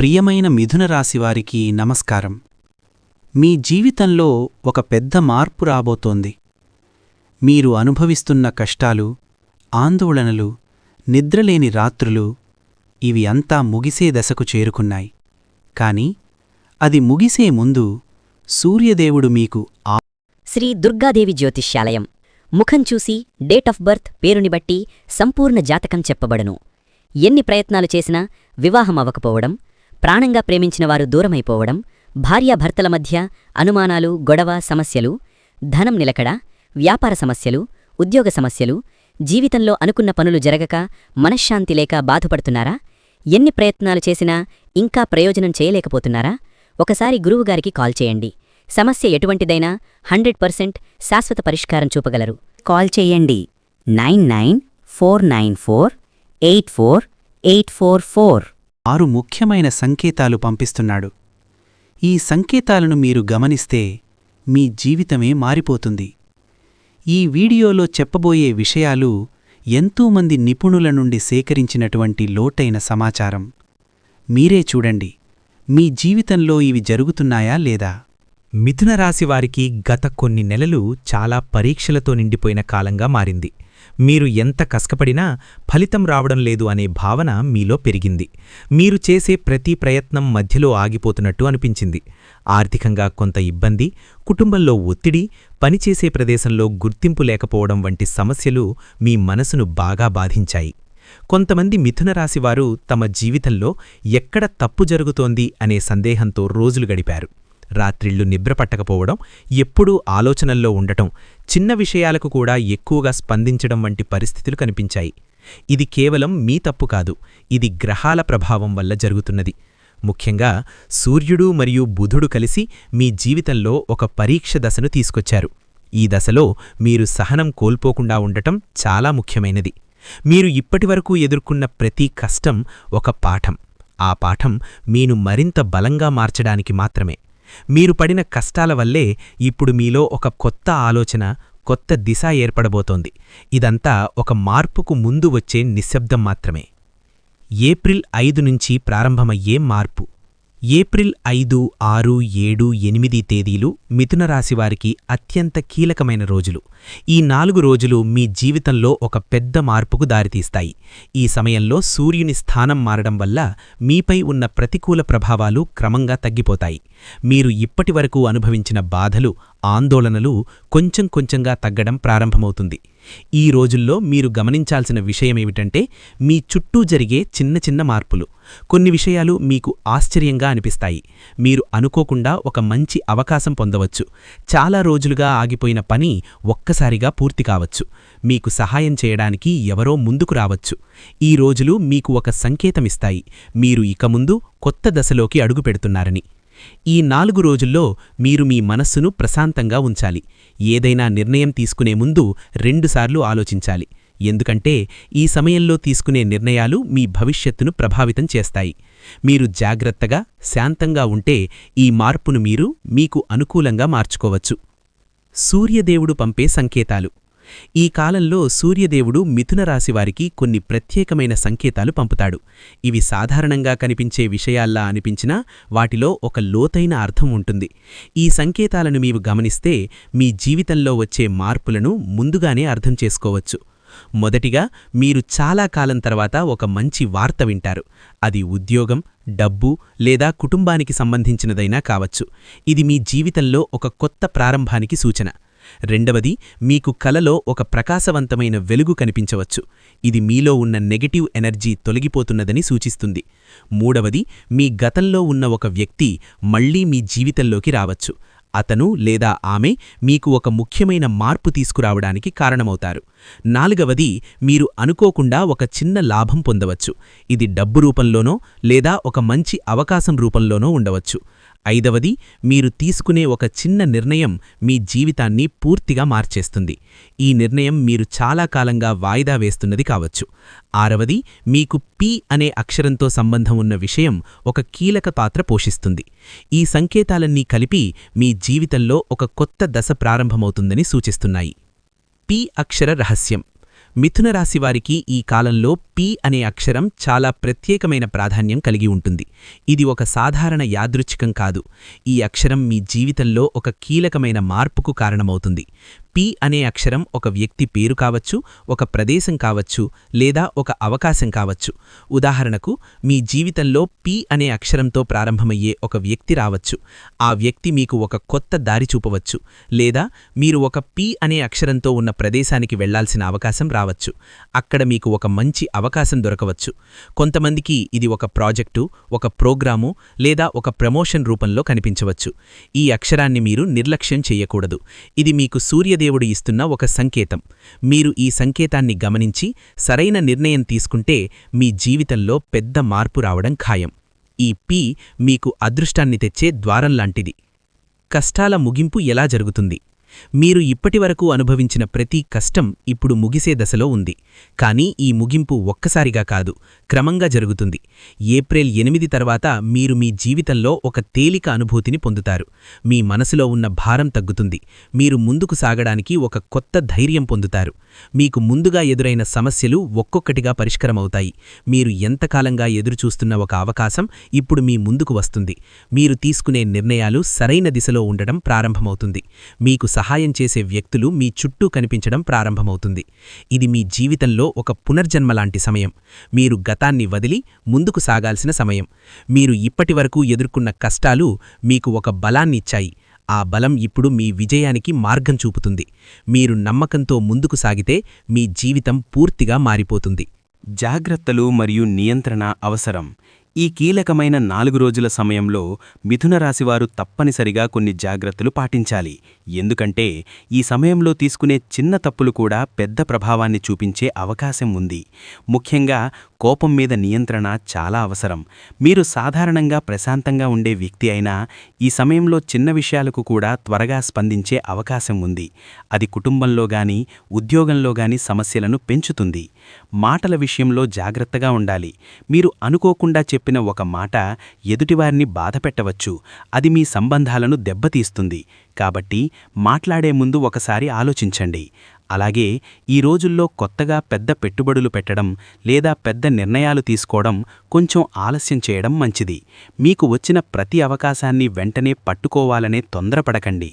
ప్రియమైన మిథున రాశివారికి నమస్కారం. మీ జీవితంలో ఒక పెద్ద మార్పు రాబోతోంది. మీరు అనుభవిస్తున్న కష్టాలు, ఆందోళనలు, నిద్రలేని రాత్రులు ఇవి అంతా ముగిసే దశకు చేరుకున్నాయి. కాని అది ముగిసే ముందు సూర్యదేవుడు మీకు శ్రీ దుర్గాదేవి జ్యోతిష్యాలయం. ముఖం చూసి డేట్ ఆఫ్ బర్త్ పేరుని బట్టి సంపూర్ణ జాతకం చెప్పబడును. ఎన్ని ప్రయత్నాలు చేసినా వివాహం అవ్వకపోవడం, ప్రాణంగా ప్రేమించినవారు దూరమైపోవడం, భార్యాభర్తల మధ్య అనుమానాలు, గొడవ, సమస్యలు, ధనం నిలకడ, వ్యాపార సమస్యలు, ఉద్యోగ సమస్యలు, జీవితంలో అనుకున్న పనులు జరగక మనశ్శాంతి లేక బాధపడుతున్నారా? ఎన్ని ప్రయత్నాలు చేసినా ఇంకా ప్రయోజనం చేయలేకపోతున్నారా? ఒకసారి గురువుగారికి కాల్ చేయండి. సమస్య ఎటువంటిదైనా 100% శాశ్వత పరిష్కారం చూపగలరు. కాల్ చేయండి 9949484844. 6 ముఖ్యమైన సంకేతాలు పంపిస్తున్నాడు. ఈ సంకేతాలను మీరు గమనిస్తే మీ జీవితమే మారిపోతుంది. ఈ వీడియోలో చెప్పబోయే విషయాలు ఎంతోమంది నిపుణుల నుండి సేకరించినటువంటి లోతైన సమాచారం. మీరే చూడండి, మీ జీవితంలో ఇవి జరుగుతున్నాయా లేదా? మిథున రాశివారికి గత కొన్ని నెలలు చాలా పరీక్షలతో నిండిపోయిన కాలంగా మారింది. మీరు ఎంత కష్టపడినా ఫలితం రావడం లేదు అనే భావన మీలో పెరిగింది. మీరు చేసే ప్రతి ప్రయత్నం మధ్యలో ఆగిపోతున్నట్టు అనిపించింది. ఆర్థికంగా కొంత ఇబ్బంది, కుటుంబంలో ఒత్తిడి, పనిచేసే ప్రదేశంలో గుర్తింపు లేకపోవడం వంటి సమస్యలు మీ మనసును బాగా బాధించాయి. కొంతమంది మిథున రాశివారు తమ జీవితంలో ఎక్కడ తప్పు జరుగుతోంది అనే సందేహంతో రోజులు గడిపారు. రాత్రిళ్లు నిద్రపట్టకపోవడం, ఎప్పుడూ ఆలోచనల్లో ఉండటం, చిన్న విషయాలకు కూడా ఎక్కువగా స్పందించడం వంటి పరిస్థితులు కనిపించాయి. ఇది కేవలం మీ తప్పు కాదు, ఇది గ్రహాల ప్రభావం వల్ల జరుగుతున్నది. ముఖ్యంగా సూర్యుడు మరియు బుధుడు కలిసి మీ జీవితంలో ఒక పరీక్ష దశను తీసుకొచ్చారు. ఈ దశలో మీరు సహనం కోల్పోకుండా ఉండటం చాలా ముఖ్యమైనది. మీరు ఇప్పటివరకు ఎదుర్కొన్న ప్రతి కష్టం ఒక పాఠం. ఆ పాఠం మీను మరింత బలంగా మార్చడానికి మాత్రమే. మీరు పడిన కష్టాల వల్లే ఇప్పుడు మీలో ఒక కొత్త ఆలోచన, కొత్త దిశ ఏర్పడబోతోంది. ఇదంతా ఒక మార్పుకు ముందు వచ్చే నిశ్శబ్దం మాత్రమే. ఏప్రిల్ 5 నుంచి ప్రారంభమయ్యే మార్పు. ఏప్రిల్ 5, 6, 7, 8 తేదీలు మిథున రాశివారికి అత్యంత కీలకమైన రోజులు. ఈ 4 రోజులు మీ జీవితంలో ఒక పెద్ద మార్పుకు దారితీస్తాయి. ఈ సమయంలో సూర్యుని స్థానం మారడం వల్ల మీపై ఉన్న ప్రతికూల ప్రభావాలు క్రమంగా తగ్గిపోతాయి. మీరు ఇప్పటివరకు అనుభవించిన బాధలు, ఆందోళనలు కొంచెం కొంచెంగా తగ్గడం ప్రారంభమవుతుంది. ఈ రోజుల్లో మీరు గమనించాల్సిన విషయమేమిటంటే మీ చుట్టూ జరిగే చిన్న చిన్న మార్పులు. కొన్ని విషయాలు మీకు ఆశ్చర్యంగా అనిపిస్తాయి. మీరు అనుకోకుండా ఒక మంచి అవకాశం పొందవచ్చు. చాలా రోజులుగా ఆగిపోయిన పని ఒక్కసారిగా పూర్తి కావచ్చు. మీకు సహాయం చేయడానికి ఎవరో ముందుకు రావచ్చు. ఈ రోజులు మీకు ఒక సంకేతమిస్తాయి, మీరు ఇక ముందు కొత్త దశలోకి అడుగుపెడుతున్నారని. ఈ 4 రోజుల్లో మీరు మీ మనస్సును ప్రశాంతంగా ఉంచాలి. ఏదైనా నిర్ణయం తీసుకునే ముందు 2 సార్లు ఆలోచించాలి. ఎందుకంటే ఈ సమయంలో తీసుకునే నిర్ణయాలు మీ భవిష్యత్తును ప్రభావితం చేస్తాయి. మీరు జాగ్రత్తగా, శాంతంగా ఉంటే ఈ మార్పును మీరు మీకు అనుకూలంగా మార్చుకోవచ్చు. సూర్యదేవుడు పంపే సంకేతాలు. ఈ కాలంలో సూర్యదేవుడు మిథున రాశివారికి కొన్ని ప్రత్యేకమైన సంకేతాలు పంపుతాడు. ఇవి సాధారణంగా కనిపించే విషయాల్లా అనిపించినా వాటిలో ఒక లోతైన అర్థం ఉంటుంది. ఈ సంకేతాలను మీరు గమనిస్తే మీ జీవితంలో వచ్చే మార్పులను ముందుగానే అర్థం చేసుకోవచ్చు. మొదటిగా, మీరు చాలా కాలం తర్వాత ఒక మంచి వార్త వింటారు. అది ఉద్యోగం, డబ్బు లేదా కుటుంబానికి సంబంధించినదైనా కావచ్చు. ఇది మీ జీవితంలో ఒక కొత్త ప్రారంభానికి సూచన. రెండవది, మీకు కలలో ఒక ప్రకాశవంతమైన వెలుగు కనిపించవచ్చు. ఇది మీలో ఉన్న నెగటివ్ ఎనర్జీ తొలగిపోతున్నదని సూచిస్తుంది. మూడవది, మీ గతంలో ఉన్న ఒక వ్యక్తి మళ్లీ మీ జీవితంలోకి రావచ్చు. అతను లేదా ఆమె మీకు ఒక ముఖ్యమైన మార్పు తీసుకురావడానికి కారణమవుతారు. నాలుగవది, మీరు అనుకోకుండా ఒక చిన్న లాభం పొందవచ్చు. ఇది డబ్బు రూపంలోనో లేదా ఒక మంచి అవకాశం రూపంలోనో ఉండవచ్చు. ఐదవది, మీరు తీసుకునే ఒక చిన్న నిర్ణయం మీ జీవితాన్ని పూర్తిగా మార్చేస్తుంది. ఈ నిర్ణయం మీరు చాలా కాలంగా వాయిదా వేస్తున్నది కావచ్చు. ఆరవది, మీకు పి అనే అక్షరంతో సంబంధం ఉన్న విషయం ఒక కీలక పాత్ర పోషిస్తుంది. ఈ సంకేతాలన్నీ కలిపి మీ జీవితంలో ఒక కొత్త దశ ప్రారంభమవుతుందని సూచిస్తున్నాయి. పి అక్షర రహస్యం. మిథున రాశివారికి ఈ కాలంలో పి అనే అక్షరం చాలా ప్రత్యేకమైన ప్రాధాన్యం కలిగి ఉంటుంది. ఇది ఒక సాధారణ యాదృచ్ఛికం కాదు. ఈ అక్షరం మీ జీవితంలో ఒక కీలకమైన మార్పుకు కారణమవుతుంది. పి అనే అక్షరం ఒక వ్యక్తి పేరు కావచ్చు, ఒక ప్రదేశం కావచ్చు, లేదా ఒక అవకాశం కావచ్చు. ఉదాహరణకు, మీ జీవితంలో పి అనే అక్షరంతో ప్రారంభమయ్యే ఒక వ్యక్తి రావచ్చు. ఆ వ్యక్తి మీకు ఒక కొత్త దారి చూపవచ్చు, లేదా మీరు ఒక పి అనే అక్షరంతో ఉన్న ప్రదేశానికి వెళ్లాల్సిన అవకాశం రావచ్చు. అక్కడ మీకు ఒక మంచి అవకాశం దొరకవచ్చు. కొంతమందికి ఇది ఒక ప్రాజెక్టు, ఒక ప్రోగ్రాము, లేదా ఒక ప్రమోషన్ రూపంలో కనిపించవచ్చు. ఈ అక్షరాన్ని మీరు నిర్లక్ష్యం చేయకూడదు. ఇది మీకు సూర్యదేవుడు ఇస్తున్న ఒక సంకేతం. మీరు ఈ సంకేతాన్ని గమనించి సరైన నిర్ణయం తీసుకుంటే మీ జీవితంలో పెద్ద మార్పు రావడం ఖాయం. ఈ పి మీకు అదృష్టాన్ని తెచ్చే ద్వారంలాంటిది. కష్టాల ముగింపు ఎలా జరుగుతుంది? మీరు ఇప్పటివరకు అనుభవించిన ప్రతి కష్టం ఇప్పుడు ముగిసే దశలో ఉంది. కానీ ఈ ముగింపు ఒక్కసారిగా కాదు, క్రమంగా జరుగుతుంది. ఏప్రిల్ 8 తర్వాత మీరు మీ జీవితంలో ఒక తేలిక అనుభూతిని పొందుతారు. మీ మనసులో ఉన్న భారం తగ్గుతుంది. మీరు ముందుకు సాగడానికి ఒక కొత్త ధైర్యం పొందుతారు. మీకు ముందుగా ఎదురైన సమస్యలు ఒక్కొక్కటిగా పరిష్కారమవుతాయి. మీరు ఎంతకాలంగా ఎదురుచూస్తున్న ఒక అవకాశం ఇప్పుడు మీ ముందుకు వస్తుంది. మీరు తీసుకునే నిర్ణయాలు సరైన దిశలో ఉండడం ప్రారంభమవుతుంది. మీకు సహాయం చేసే వ్యక్తులు మీ చుట్టూ కనిపించడం ప్రారంభమవుతుంది. ఇది మీ జీవితంలో ఒక పునర్జన్మలాంటి సమయం. మీరు గతాన్ని వదిలి ముందుకు సాగాల్సిన సమయం. మీరు ఇప్పటివరకు ఎదుర్కొన్న కష్టాలు మీకు ఒక బలాన్నిచ్చాయి. ఆ బలం ఇప్పుడు మీ విజయానికి మార్గం చూపుతుంది. మీరు నమ్మకంతో ముందుకు సాగితే మీ జీవితం పూర్తిగా మారిపోతుంది. జాగ్రత్తలు మరియు నియంత్రణ అవసరం. ఈ కీలకమైన 4 రోజుల సమయంలో మిథున రాశివారు తప్పనిసరిగా కొన్ని జాగ్రత్తలు పాటించాలి. ఎందుకంటే ఈ సమయంలో తీసుకునే చిన్న తప్పులు కూడా పెద్ద ప్రభావాన్ని చూపించే అవకాశం ఉంది. ముఖ్యంగా కోపం మీద నియంత్రణ చాలా అవసరం. మీరు సాధారణంగా ప్రశాంతంగా ఉండే వ్యక్తి అయినా ఈ సమయంలో చిన్న విషయాలకు కూడా త్వరగా స్పందించే అవకాశం ఉంది. అది కుటుంబంలో గానీ, ఉద్యోగంలో గానీ సమస్యలను పెంచుతుంది. మాటల విషయంలో జాగ్రత్తగా ఉండాలి. మీరు అనుకోకుండా చెప్పిన ఒక మాట ఎదుటివారిని బాధపెట్టవచ్చు. అది మీ సంబంధాలను దెబ్బతీస్తుంది. కాబట్టి మాట్లాడే ముందు ఒకసారి ఆలోచించండి. అలాగే ఈ రోజుల్లో కొత్తగా పెద్ద పెట్టుబడులు పెట్టడం లేదా పెద్ద నిర్ణయాలు తీసుకోవడం కొంచెం ఆలస్యం చేయడం మంచిది. మీకు వచ్చిన ప్రతి అవకాశాన్ని వెంటనే పట్టుకోవాలనే తొందరపడకండి.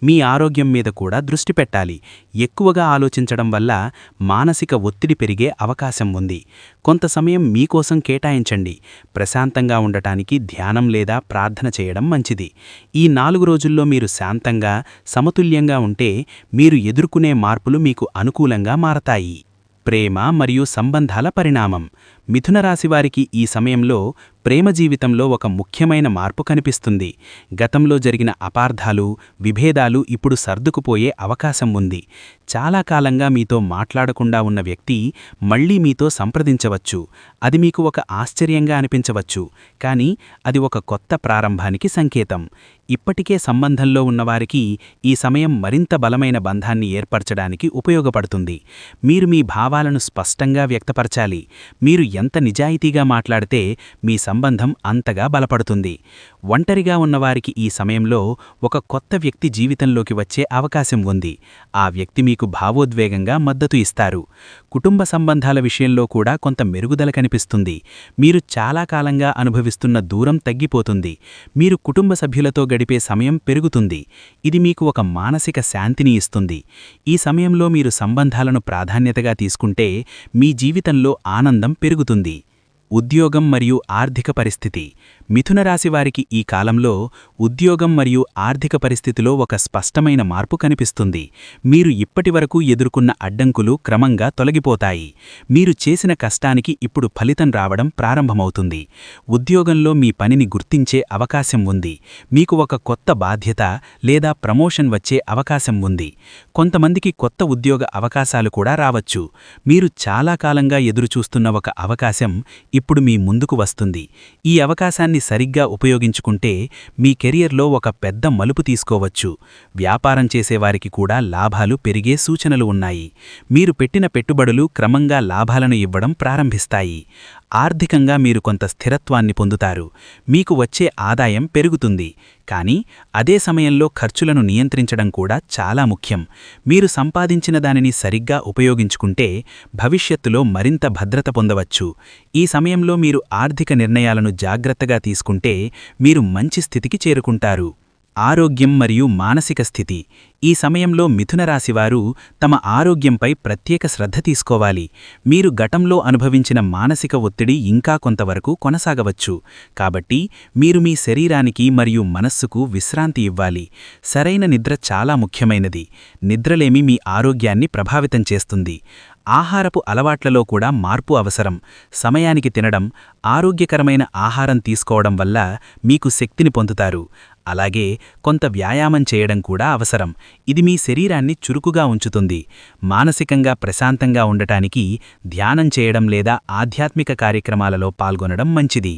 మీ ఆరోగ్యం మీద కూడా దృష్టి పెట్టాలి. ఎక్కువగా ఆలోచించడం వల్ల మానసిక ఒత్తిడి పెరిగే అవకాశం ఉంది. కొంత సమయం మీకోసం కేటాయించండి. ప్రశాంతంగా ఉండటానికి ధ్యానం లేదా ప్రార్థన చేయడం మంచిది. ఈ 4 రోజుల్లో మీరు శాంతంగా, సమతుల్యంగా ఉంటే మీరు ఎదుర్కొనే మార్పులు మీకు అనుకూలంగా మారతాయి. ప్రేమ మరియు సంబంధాల పరిణామం. మిథున రాశివారికి ఈ సమయంలో ప్రేమ జీవితంలో ఒక ముఖ్యమైన మార్పు కనిపిస్తుంది. గతంలో జరిగిన అపార్థాలు, విభేదాలు ఇప్పుడు సర్దుకుపోయే అవకాశం ఉంది. చాలా కాలంగా మీతో మాట్లాడకుండా ఉన్న వ్యక్తి మళ్లీ మీతో సంప్రదించవచ్చు. అది మీకు ఒక ఆశ్చర్యంగా అనిపించవచ్చు, కానీ అది ఒక కొత్త ప్రారంభానికి సంకేతం. ఇప్పటికే సంబంధంలో ఉన్నవారికి ఈ సమయం మరింత బలమైన బంధాన్ని ఏర్పరచడానికి ఉపయోగపడుతుంది. మీరు మీ భావాలను స్పష్టంగా వ్యక్తపరచాలి. మీరు ఎంత నిజాయితీగా మాట్లాడితే మీ సంబంధం అంతగా బలపడుతుంది. ఒంటరిగా ఉన్నవారికి ఈ సమయంలో ఒక కొత్త వ్యక్తి జీవితంలోకి వచ్చే అవకాశం ఉంది. ఆ వ్యక్తి మీకు భావోద్వేగంగా మద్దతు ఇస్తారు. కుటుంబ సంబంధాల విషయంలో కూడా కొంత మెరుగుదల కనిపిస్తుంది. మీరు చాలా కాలంగా అనుభవిస్తున్న దూరం తగ్గిపోతుంది. మీరు కుటుంబ సభ్యులతో గడిపే సమయం పెరుగుతుంది. ఇది మీకు ఒక మానసిక శాంతిని ఇస్తుంది. ఈ సమయంలో మీరు సంబంధాలను ప్రాధాన్యతగా తీసుకుంటే మీ జీవితంలో ఆనందం పెరుగుతుంది. ఉద్యోగం మరియు ఆర్థిక పరిస్థితి. మిథున రాశివారికి ఈ కాలంలో ఉద్యోగం మరియు ఆర్థిక పరిస్థితిలో ఒక స్పష్టమైన మార్పు కనిపిస్తుంది. మీరు ఇప్పటివరకు ఎదుర్కొన్న అడ్డంకులు క్రమంగా తొలగిపోతాయి. మీరు చేసిన కష్టానికి ఇప్పుడు ఫలితం రావడం ప్రారంభమవుతుంది. ఉద్యోగంలో మీ పనిని గుర్తించే అవకాశం ఉంది. మీకు ఒక కొత్త బాధ్యత లేదా ప్రమోషన్ వచ్చే అవకాశం ఉంది. కొంతమందికి కొత్త ఉద్యోగ అవకాశాలు కూడా రావచ్చు. మీరు చాలా కాలంగా ఎదురుచూస్తున్న ఒక అవకాశం ఇప్పుడు మీ ముందుకు వస్తుంది. ఈ అవకాశాన్ని సరిగ్గా ఉపయోగించుకుంటే మీ కెరియర్లో ఒక పెద్ద మలుపు తీసుకోవచ్చు. వ్యాపారం చేసేవారికి కూడా లాభాలు పెరిగే సూచనలు ఉన్నాయి. మీరు పెట్టిన పెట్టుబడులు క్రమంగా లాభాలను ఇవ్వడం ప్రారంభిస్తాయి. ఆర్థికంగా మీరు కొంత స్థిరత్వాన్ని పొందుతారు, మీకు వచ్చే ఆదాయం పెరుగుతుంది. కానీ అదే సమయంలో ఖర్చులను నియంత్రించడం కూడా చాలా ముఖ్యం. మీరు సంపాదించిన దానిని సరిగ్గా ఉపయోగించుకుంటే భవిష్యత్తులో మరింత భద్రత పొందవచ్చు. ఈ సమయంలో మీరు ఆర్థిక నిర్ణయాలను జాగ్రత్తగా తీసుకుంటే మీరు మంచి స్థితికి చేరుకుంటారు. ఆరోగ్యం మరియు మానసిక స్థితి. ఈ సమయంలో మిథునరాశివారు తమ ఆరోగ్యంపై ప్రత్యేక శ్రద్ధ తీసుకోవాలి. మీరు గతంలో అనుభవించిన మానసిక ఒత్తిడి ఇంకా కొంతవరకు కొనసాగవచ్చు. కాబట్టి మీరు మీ శరీరానికి మరియు మనస్సుకు విశ్రాంతి ఇవ్వాలి. సరైన నిద్ర చాలా ముఖ్యమైనది. నిద్రలేమి మీ ఆరోగ్యాన్ని ప్రభావితం చేస్తుంది. ఆహారపు అలవాట్లలో కూడా మార్పు అవసరం. సమయానికి తినడం, ఆరోగ్యకరమైన ఆహారం తీసుకోవడం వల్ల మీకు శక్తిని పొందుతారు. అలాగే కొంత వ్యాయామం చేయడం కూడా అవసరం. ఇది మీ శరీరాన్ని చురుకుగా ఉంచుతుంది. మానసికంగా ప్రశాంతంగా ఉండటానికి ధ్యానం చేయడం లేదా ఆధ్యాత్మిక కార్యక్రమాలలో పాల్గొనడం మంచిది.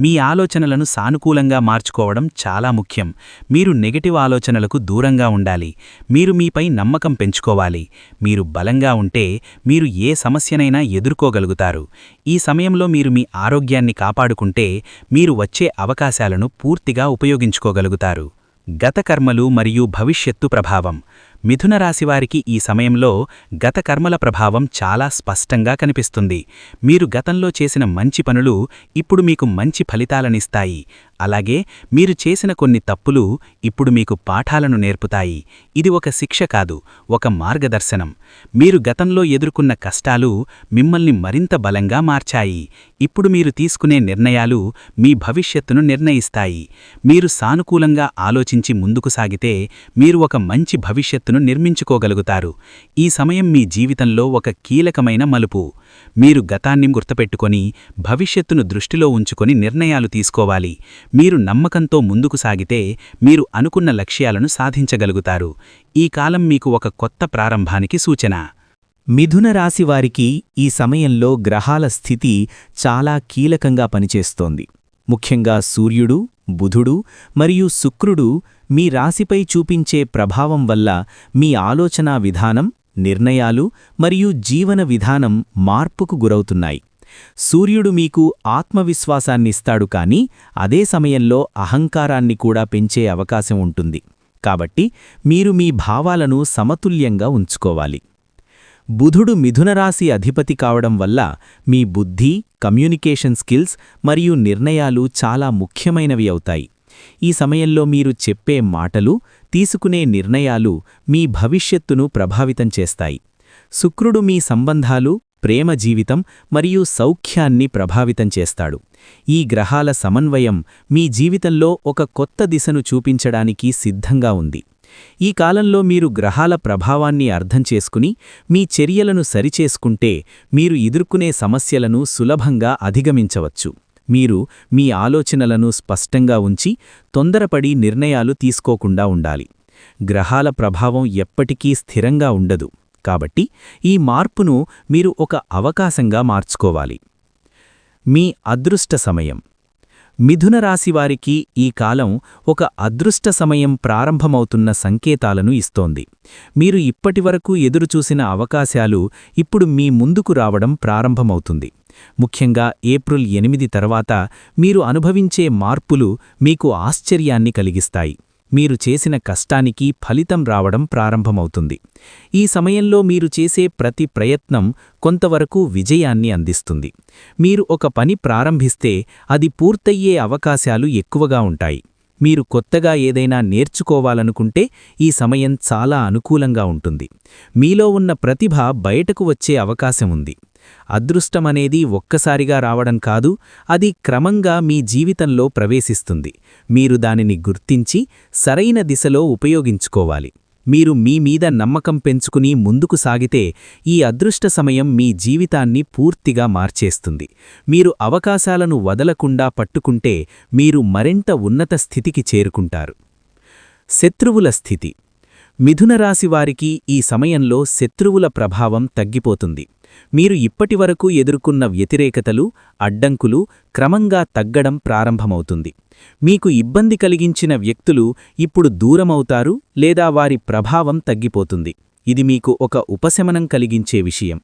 మీ ఆలోచనలను సానుకూలంగా మార్చుకోవడం చాలా ముఖ్యం. మీరు నెగటివ్ ఆలోచనలకు దూరంగా ఉండాలి. మీరు మీపై నమ్మకం పెంచుకోవాలి. మీరు బలంగా ఉంటే మీరు ఏ సమస్యనైనా ఎదుర్కోగలుగుతారు. ఈ సమయంలో మీరు మీ ఆరోగ్యాన్ని కాపాడుకుంటే మీరు వచ్చే అవకాశాలను పూర్తిగా ఉపయోగించుకోగలుగుతారు. గత కర్మలు మరియు భవిష్యత్తు ప్రభావం. మిథునరాశివారికి ఈ సమయంలో గత కర్మల ప్రభావం చాలా స్పష్టంగా కనిపిస్తుంది. మీరు గతంలో చేసిన మంచి పనులు ఇప్పుడు మీకు మంచి ఫలితాలనిస్తాయి. అలాగే మీరు చేసిన కొన్ని తప్పులు ఇప్పుడు మీకు పాఠాలను నేర్పుతాయి. ఇది ఒక శిక్ష కాదు, ఒక మార్గదర్శనం. మీరు గతంలో ఎదుర్కొన్న కష్టాలు మిమ్మల్ని మరింత బలంగా మార్చాయి. ఇప్పుడు మీరు తీసుకునే నిర్ణయాలు మీ భవిష్యత్తును నిర్ణయిస్తాయి. మీరు సానుకూలంగా ఆలోచించి ముందుకు సాగితే మీరు ఒక మంచి భవిష్యత్తును నిర్మించుకోగలుగుతారు. ఈ సమయం మీ జీవితంలో ఒక కీలకమైన మలుపు. మీరు గతాన్ని గుర్తుపెట్టుకొని భవిష్యత్తును దృష్టిలో ఉంచుకొని నిర్ణయాలు తీసుకోవాలి. మీరు నమ్మకంతో ముందుకు సాగితే మీరు అనుకున్న లక్ష్యాలను సాధించగలుగుతారు. ఈ కాలం మీకు ఒక కొత్త ప్రారంభానికి సూచన. మిథునరాశివారికి ఈ సమయంలో గ్రహాల స్థితి చాలా కీలకంగా పనిచేస్తోంది. ముఖ్యంగా సూర్యుడు, బుధుడు మరియు శుక్రుడు మీ రాశిపై చూపించే ప్రభావం వల్ల మీ ఆలోచనా విధానం, నిర్ణయాలు మరియు జీవన విధానం మార్పుకు గురవుతున్నాయి. సూర్యుడు మీకు ఆత్మవిశ్వాసాన్నిస్తాడు, కానీ అదే సమయంలో అహంకారాన్ని కూడా పెంచే అవకాశం ఉంటుంది. కాబట్టి మీరు మీ భావాలను సమతుల్యంగా ఉంచుకోవాలి. బుధుడు మిథునరాశి అధిపతి కావడం వల్ల మీ బుద్ధి, కమ్యూనికేషన్ స్కిల్స్ మరియు నిర్ణయాలు చాలా ముఖ్యమైనవి అవుతాయి. ఈ సమయంలో మీరు చెప్పే మాటలు, తీసుకునే నిర్ణయాలు మీ భవిష్యత్తును ప్రభావితం చేస్తాయి. శుక్రుడు మీ సంబంధాలు, ప్రేమ జీవితం మరియు సౌఖ్యాన్ని ప్రభావితం చేస్తాడు. ఈ గ్రహాల సమన్వయం మీ జీవితంలో ఒక కొత్త దిశను చూపించడానికి సిద్ధంగా ఉంది. ఈ కాలంలో మీరు గ్రహాల ప్రభావాన్ని అర్థం చేసుకుని మీ చర్యలను సరిచేసుకుంటే మీరు ఎదుర్కొనే సమస్యలను సులభంగా అధిగమించవచ్చు. మీరు మీ ఆలోచనలను స్పష్టంగా ఉంచి తొందరపడి నిర్ణయాలు తీసుకోకుండా ఉండాలి. గ్రహాల ప్రభావం ఎప్పటికీ స్థిరంగా ఉండదు. కాబట్టి ఈ మార్పును మీరు ఒక అవకాశంగా మార్చుకోవాలి. మీ అదృష్ట సమయం. మిథునరాశివారికి ఈ కాలం ఒక అదృష్ట సమయం ప్రారంభమవుతున్న సంకేతాలను ఇస్తోంది. మీరు ఇప్పటివరకు ఎదురుచూసిన అవకాశాలు ఇప్పుడు మీ ముందుకు రావడం ప్రారంభమవుతుంది. ముఖ్యంగా ఏప్రిల్ 8 తర్వాత మీరు అనుభవించే మార్పులు మీకు ఆశ్చర్యాన్ని కలిగిస్తాయి. మీరు చేసిన కష్టానికి ఫలితం రావడం ప్రారంభమవుతుంది. ఈ సమయంలో మీరు చేసే ప్రతి ప్రయత్నం కొంతవరకు విజయాన్ని అందిస్తుంది. మీరు ఒక పని ప్రారంభిస్తే అది పూర్తయ్యే అవకాశాలు ఎక్కువగా ఉంటాయి. మీరు కొత్తగా ఏదైనా నేర్చుకోవాలనుకుంటే ఈ సమయం చాలా అనుకూలంగా ఉంటుంది. మీలో ఉన్న ప్రతిభ బయటకు వచ్చే అవకాశం ఉంది. అదృష్టమనేది ఒక్కసారిగా రావడం కాదు, అది క్రమంగా మీ జీవితంలో ప్రవేశిస్తుంది. మీరు దానిని గుర్తించి సరైన దిశలో ఉపయోగించుకోవాలి. మీరు మీ మీద నమ్మకం పెంచుకుని ముందుకు సాగితే ఈ అదృష్ట సమయం మీ జీవితాన్ని పూర్తిగా మార్చేస్తుంది. మీరు అవకాశాలను వదలకుండా పట్టుకుంటే మీరు మరింత ఉన్నత స్థితికి చేరుకుంటారు. శత్రువుల స్థితి. మిథునరాశివారికి ఈ సమయంలో శత్రువుల ప్రభావం తగ్గిపోతుంది. మీరు ఇప్పటివరకు ఎదుర్కొన్న వ్యతిరేకతలు, అడ్డంకులు క్రమంగా తగ్గడం ప్రారంభమవుతుంది. మీకు ఇబ్బంది కలిగించిన వ్యక్తులు ఇప్పుడు దూరమవుతారు లేదా వారి ప్రభావం తగ్గిపోతుంది. ఇది మీకు ఒక ఉపశమనం కలిగించే విషయం.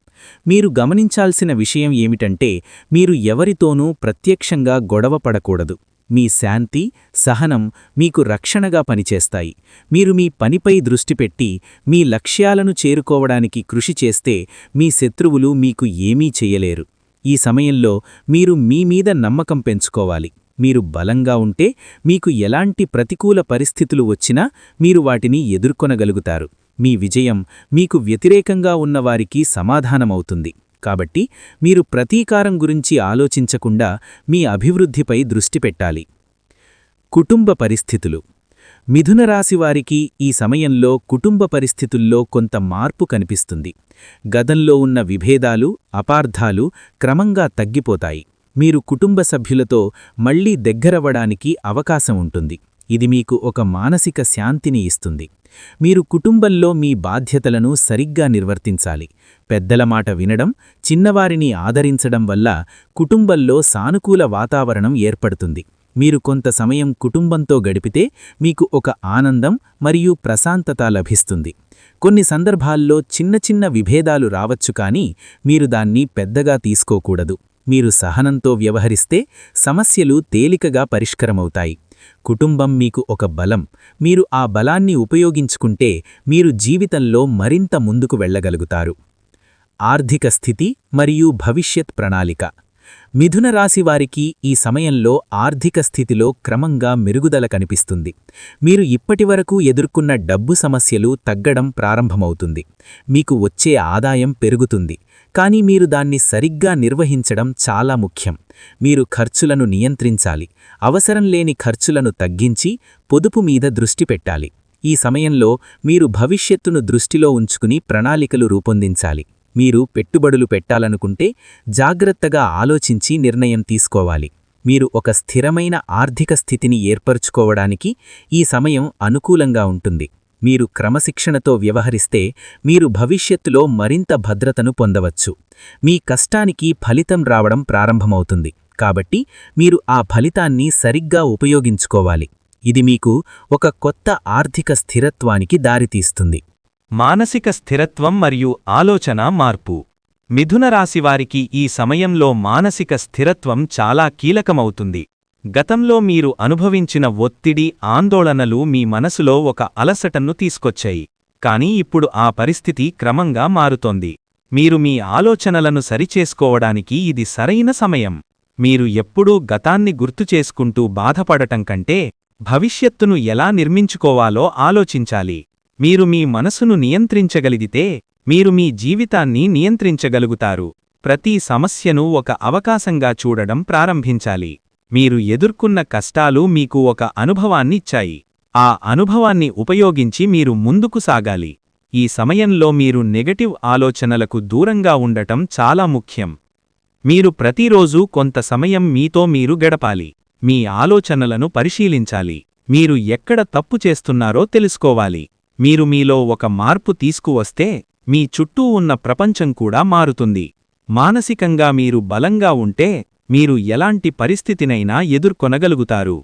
మీరు గమనించాల్సిన విషయం ఏమిటంటే, మీరు ఎవరితోనూ ప్రత్యక్షంగా గొడవ పడకూడదు. మీ శాంతి, సహనం మీకు రక్షణగా పనిచేస్తాయి. మీరు మీ పనిపై దృష్టి పెట్టి మీ లక్ష్యాలను చేరుకోవడానికి కృషి చేస్తే మీ శత్రువులు మీకు ఏమీ చెయ్యలేరు. ఈ సమయంలో మీరు మీ మీద నమ్మకం పెంచుకోవాలి. మీరు బలంగా ఉంటే మీకు ఎలాంటి ప్రతికూల పరిస్థితులు వచ్చినా మీరు వాటిని ఎదుర్కొనగలుగుతారు. మీ విజయం మీకు వ్యతిరేకంగా ఉన్నవారికి సమాధానమవుతుంది. కాబట్టి మీరు ప్రతీకారం గురించి ఆలోచించకుండా మీ అభివృద్ధిపై దృష్టి పెట్టాలి. కుటుంబ పరిస్థితులు. మిథునరాశివారికి ఈ సమయంలో కుటుంబ పరిస్థితుల్లో కొంత మార్పు కనిపిస్తుంది. గతంలో ఉన్న విభేదాలు, అపార్థాలు క్రమంగా తగ్గిపోతాయి. మీరు కుటుంబ సభ్యులతో మళ్లీ దగ్గరవ్వడానికి అవకాశం ఉంటుంది. ఇది మీకు ఒక మానసిక శాంతిని ఇస్తుంది. మీరు కుటుంబంలో మీ బాధ్యతలను సరిగ్గా నిర్వర్తించాలి. పెద్దల మాట వినడం, చిన్నవారిని ఆదరించడం వల్ల కుటుంబంలో సానుకూల వాతావరణం ఏర్పడుతుంది. మీరు కొంత సమయం కుటుంబంతో గడిపితే మీకు ఒక ఆనందం మరియు ప్రశాంతత లభిస్తుంది. కొన్ని సందర్భాల్లో చిన్న చిన్న విభేదాలు రావచ్చు, కానీ మీరు దాన్ని పెద్దగా తీసుకోకూడదు. మీరు సహనంతో వ్యవహరిస్తే సమస్యలు తేలికగా పరిష్కారమవుతాయి. కుటుంబం మీకు ఒక బలం. మీరు ఆ బలాన్ని ఉపయోగించుకుంటే మీరు జీవితంలో మరింత ముందుకు వెళ్ళగలుగుతారు. ఆర్థిక స్థితి మరియు భవిష్యత్ ప్రణాళిక. మిథున రాశివారికి ఈ సమయంలో ఆర్థిక స్థితిలో క్రమంగా మెరుగుదల కనిపిస్తుంది. మీరు ఇప్పటివరకు ఎదుర్కొన్న డబ్బు సమస్యలు తగ్గడం ప్రారంభమవుతుంది. మీకు వచ్చే ఆదాయం పెరుగుతుంది, కానీ మీరు దాన్ని సరిగ్గా నిర్వహించడం చాలా ముఖ్యం. మీరు ఖర్చులను నియంత్రించాలి. అవసరం లేని ఖర్చులను తగ్గించి పొదుపు మీద దృష్టి పెట్టాలి. ఈ సమయంలో మీరు భవిష్యత్తును దృష్టిలో ఉంచుకుని ప్రణాళికలు రూపొందించాలి. మీరు పెట్టుబడులు పెట్టాలనుకుంటే జాగ్రత్తగా ఆలోచించి నిర్ణయం తీసుకోవాలి. మీరు ఒక స్థిరమైన ఆర్థిక స్థితిని ఏర్పరుచుకోవడానికి ఈ సమయం అనుకూలంగా ఉంటుంది. మీరు క్రమశిక్షణతో వ్యవహరిస్తే మీరు భవిష్యత్తులో మరింత భద్రతను పొందవచ్చు. మీ కష్టానికి ఫలితం రావడం ప్రారంభమవుతుంది, కాబట్టి మీరు ఆ ఫలితాన్ని సరిగ్గా ఉపయోగించుకోవాలి. ఇది మీకు ఒక కొత్త ఆర్థిక స్థిరత్వానికి దారితీస్తుంది. మానసిక స్థిరత్వం మరియు ఆలోచన మార్పు. మిథున రాశివారికి ఈ సమయంలో మానసిక స్థిరత్వం చాలా కీలకమవుతుంది. గతంలో మీరు అనుభవించిన ఒత్తిడి, ఆందోళనలు మీ మనసులో ఒక అలసటను తీసుకొచ్చాయి. కానీ ఇప్పుడు ఆ పరిస్థితి క్రమంగా మారుతోంది. మీరు మీ ఆలోచనలను సరిచేసుకోవడానికి ఇది సరైన సమయం. మీరు ఎప్పుడూ గతాన్ని గుర్తుచేసుకుంటూ బాధపడటం కంటే భవిష్యత్తును ఎలా నిర్మించుకోవాలో ఆలోచించాలి. మీరు మీ మనసును నియంత్రించగలిగితే మీరు మీ జీవితాన్ని నియంత్రించగలుగుతారు. ప్రతి సమస్యను ఒక అవకాశంగా చూడడం ప్రారంభించాలి. మీరు ఎదుర్కొన్న కష్టాలు మీకు ఒక అనుభవాన్నిచ్చాయి. ఆ అనుభవాన్ని ఉపయోగించి మీరు ముందుకు సాగాలి. ఈ సమయంలో మీరు నెగటివ్ ఆలోచనలకు దూరంగా ఉండటం చాలా ముఖ్యం. మీరు ప్రతిరోజూ కొంత సమయం మీతో మీరు గడపాలి. మీ ఆలోచనలను పరిశీలించాలి. మీరు ఎక్కడ తప్పు చేస్తున్నారో తెలుసుకోవాలి. మీరు మీలో ఒక మార్పు తీసుకువస్తే మీ చుట్టూ ఉన్న ప్రపంచం కూడా మారుతుంది. మానసికంగా మీరు బలంగా ఉంటే మీరు ఎలాంటి పరిస్థితినైనా ఎదుర్కొనగలుగుతారు.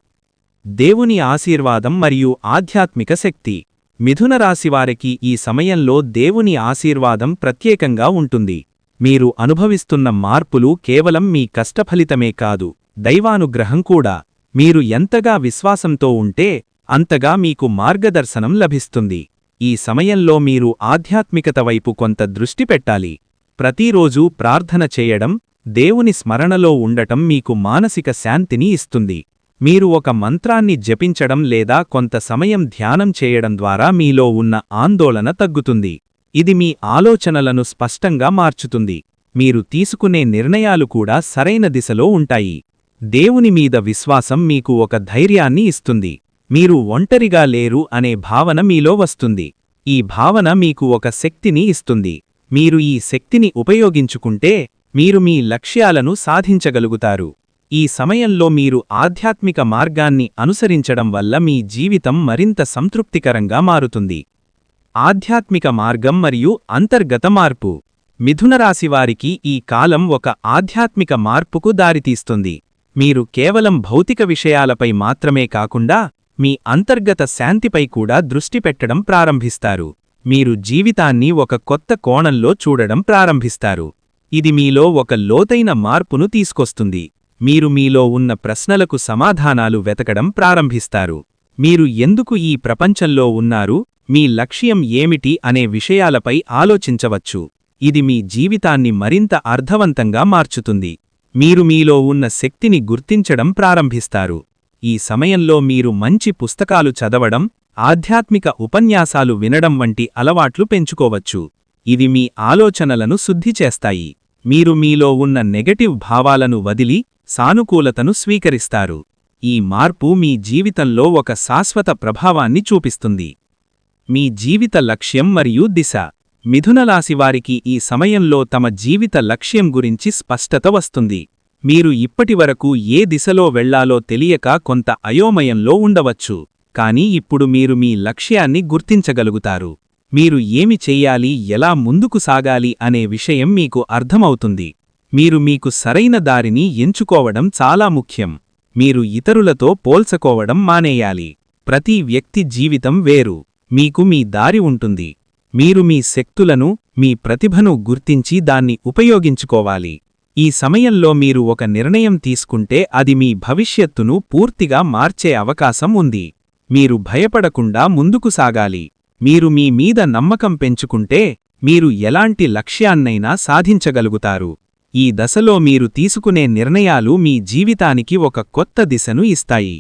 దేవుని ఆశీర్వాదం మరియు ఆధ్యాత్మిక శక్తి. మిథున రాశివారికి ఈ సమయంలో దేవుని ఆశీర్వాదం ప్రత్యేకంగా ఉంటుంది. మీరు అనుభవిస్తున్న మార్పులు కేవలం మీ కష్టఫలితమే కాదు, దైవానుగ్రహం కూడా. మీరు ఎంతగా విశ్వాసంతో ఉంటే అంతగా మీకు మార్గదర్శనం లభిస్తుంది. ఈ సమయంలో మీరు ఆధ్యాత్మికత వైపు కొంత దృష్టి పెట్టాలి. ప్రతిరోజూ ప్రార్థన చేయడం, దేవుని స్మరణలో ఉండటం మీకు మానసిక శాంతిని ఇస్తుంది. మీరు ఒక మంత్రాన్ని జపించడం లేదా కొంత సమయం ధ్యానం చేయడం ద్వారా మీలో ఉన్న ఆందోళన తగ్గుతుంది. ఇది మీ ఆలోచనలను స్పష్టంగా మార్చుతుంది. మీరు తీసుకునే నిర్ణయాలు కూడా సరైన దిశలో ఉంటాయి. దేవుని మీద విశ్వాసం మీకు ఒక ధైర్యాన్ని ఇస్తుంది. మీరు ఒంటరిగా లేరు అనే భావన మీలో వస్తుంది. ఈ భావన మీకు ఒక శక్తిని ఇస్తుంది. మీరు ఈ శక్తిని ఉపయోగించుకుంటే మీరు మీ లక్ష్యాలను సాధించగలుగుతారు. ఈ సమయంలో మీరు ఆధ్యాత్మిక మార్గాన్ని అనుసరించడం వల్ల మీ జీవితం మరింత సంతృప్తికరంగా మారుతుంది. ఆధ్యాత్మిక మార్గం మరియు అంతర్గత మార్పు. మిథున రాశివారికి ఈ కాలం ఒక ఆధ్యాత్మిక మార్పుకు దారితీస్తుంది. మీరు కేవలం భౌతిక విషయాలపై మాత్రమే కాకుండా మీ అంతర్గత శాంతిపై కూడా దృష్టి పెట్టడం ప్రారంభిస్తారు. మీరు జీవితాన్ని ఒక కొత్త కోణంలో చూడడం ప్రారంభిస్తారు. ఇది మీలో ఒక లోతైన మార్పును తీసుకొస్తుంది. మీరు మీలో ఉన్న ప్రశ్నలకు సమాధానాలు వెతకడం ప్రారంభిస్తారు. మీరు ఎందుకు ఈ ప్రపంచంలో ఉన్నారు, మీ లక్ష్యం ఏమిటి అనే విషయాలపై ఆలోచించవచ్చు. ఇది మీ జీవితాన్ని మరింత అర్థవంతంగా మార్చుతుంది. మీరు మీలో ఉన్న శక్తిని గుర్తించడం ప్రారంభిస్తారు. ఈ సమయంలో మీరు మంచి పుస్తకాలు చదవడం, ఆధ్యాత్మిక ఉపన్యాసాలు వినడం వంటి అలవాట్లు పెంచుకోవచ్చు. ఇది మీ ఆలోచనలను శుద్ధి చేస్తాయి. మీరు మీలో ఉన్న నెగటివ్ భావాలను వదిలి సానుకూలతను స్వీకరిస్తారు. ఈ మార్పు మీ జీవితంలో ఒక శాశ్వత ప్రభావాన్ని చూపిస్తుంది. మీ జీవిత లక్ష్యం మరియు దిశ. మిథునరాశివారికి ఈ సమయంలో తమ జీవిత లక్ష్యం గురించి స్పష్టత వస్తుంది. మీరు ఇప్పటివరకు ఏ దిశలో వెళ్లాలో తెలియక కొంత అయోమయంలో ఉండవచ్చు. కానీ ఇప్పుడు మీరు మీ లక్ష్యాన్ని గుర్తించగలుగుతారు. మీరు ఏమి చెయ్యాలి, ఎలా ముందుకు సాగాలి అనే విషయం మీకు అర్థమవుతుంది. మీరు మీకు సరైన దారిని ఎంచుకోవడం చాలా ముఖ్యం. మీరు ఇతరులతో పోల్చుకోవడం మానేయాలి. ప్రతి వ్యక్తి జీవితం వేరు. మీకు మీ దారి ఉంటుంది. మీరు మీ శక్తులను, మీ ప్రతిభను గుర్తించి దాన్ని ఉపయోగించుకోవాలి. ఈ సమయంలో మీరు ఒక నిర్ణయం తీసుకుంటే అది మీ భవిష్యత్తును పూర్తిగా మార్చే అవకాశం ఉంది. మీరు భయపడకుండా ముందుకు సాగాలి. మీరు మీ మీద నమ్మకం పెంచుకుంటే మీరు ఎలాంటి లక్ష్యాన్నైనా సాధించగలుగుతారు. ఈ దశలో మీరు తీసుకునే నిర్ణయాలు మీ జీవితానికి ఒక కొత్త దిశను ఇస్తాయి.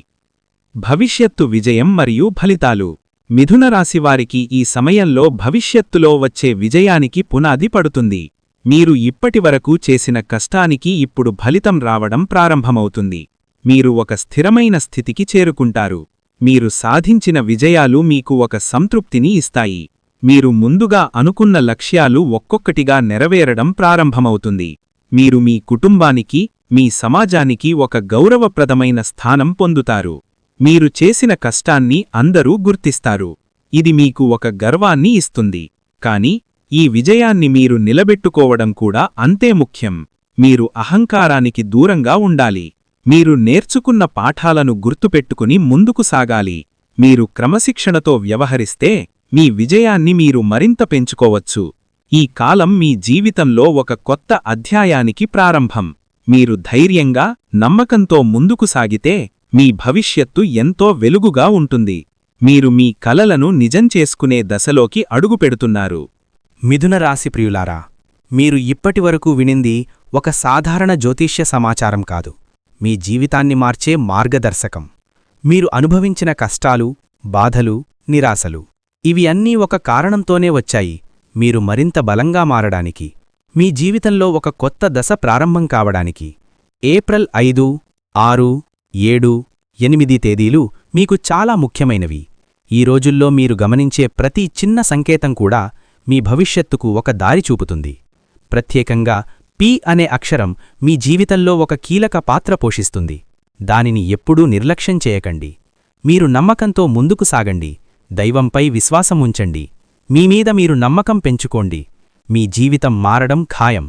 భవిష్యత్తు విజయం మరియు ఫలితాలు. మిథునరాశివారికి ఈ సమయంలో భవిష్యత్తులో వచ్చే విజయానికి పునాది పడుతుంది. మీరు ఇప్పటివరకు చేసిన కష్టానికి ఇప్పుడు ఫలితం రావడం ప్రారంభమవుతుంది. మీరు ఒక స్థిరమైన స్థితికి చేరుకుంటారు. మీరు సాధించిన విజయాలు మీకు ఒక సంతృప్తిని ఇస్తాయి. మీరు ముందుగా అనుకున్న లక్ష్యాలు ఒక్కొక్కటిగా నెరవేరడం ప్రారంభమవుతుంది. మీరు మీ కుటుంబానికి, మీ సమాజానికి ఒక గౌరవప్రదమైన స్థానం పొందుతారు. మీరు చేసిన కష్టాన్ని అందరూ గుర్తిస్తారు. ఇది మీకు ఒక గర్వాన్ని ఇస్తుంది. కాని ఈ విజయాన్ని మీరు నిలబెట్టుకోవడం కూడా అంతే ముఖ్యం. మీరు అహంకారానికి దూరంగా ఉండాలి. మీరు నేర్చుకున్న పాఠాలను గుర్తుపెట్టుకుని ముందుకు సాగాలి. మీరు క్రమశిక్షణతో వ్యవహరిస్తే మీ విజయాన్ని మీరు మరింత పెంచుకోవచ్చు. ఈ కాలం మీ జీవితంలో ఒక కొత్త అధ్యాయానికి ప్రారంభం. మీరు ధైర్యంగా, నమ్మకంతో ముందుకు సాగితే మీ భవిష్యత్తు ఎంతో వెలుగుగా ఉంటుంది. మీరు మీ కలలను నిజం చేసుకునే దశలోకి అడుగుపెడుతున్నారు. మిథునరాశి ప్రియులారా, మీరు ఇప్పటివరకు వినింది ఒక సాధారణ జ్యోతిష్య సమాచారం కాదు, మీ జీవితాన్ని మార్చే మార్గదర్శకం. మీరు అనుభవించిన కష్టాలు, బాధలు, నిరాశలు ఇవి అన్నీ ఒక కారణంతోనే వచ్చాయి. మీరు మరింత బలంగా మారడానికి, మీ జీవితంలో ఒక కొత్త దశ ప్రారంభం కావడానికి. ఏప్రిల్ 5, 6, 7, 8 తేదీలు మీకు చాలా ముఖ్యమైనవి. ఈ రోజుల్లో మీరు గమనించే ప్రతి చిన్న సంకేతం కూడా మీ భవిష్యత్తుకు ఒక దారి చూపుతుంది. ప్రత్యేకంగా పి అనే అక్షరం మీ జీవితంలో ఒక కీలక పాత్ర పోషిస్తుంది. దానిని ఎప్పుడూ నిర్లక్ష్యం చేయకండి. మీరు నమ్మకంతో ముందుకు సాగండి. దైవంపై విశ్వాసం ఉంచండి. మీమీద మీరు నమ్మకం పెంచుకోండి. మీ జీవితం మారడం ఖాయం.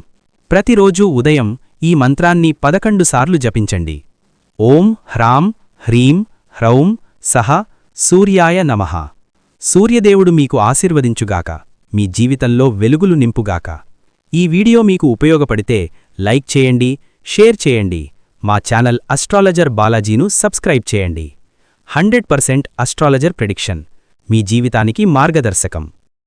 ప్రతిరోజూ ఉదయం ఈ మంత్రాన్ని 11 సార్లు జపించండి. ఓం హ్రాం హ్రీం హ్రౌం సహ సూర్యాయ నమః. సూర్యదేవుడు మీకు ఆశీర్వదించుగాక, మీ జీవితంలో వెలుగులు నింపుగాక. ఈ వీడియో మీకు ఉపయోగపడితే లైక్ చేయండి, షేర్ చేయండి. మా ఛానల్ అస్ట్రాలజర్ బాలాజీను సబ్స్క్రైబ్ చేయండి. 100% అస్ట్రాలజర్ ప్రెడిక్షన్ మీ జీవితానికి మార్గదర్శకం.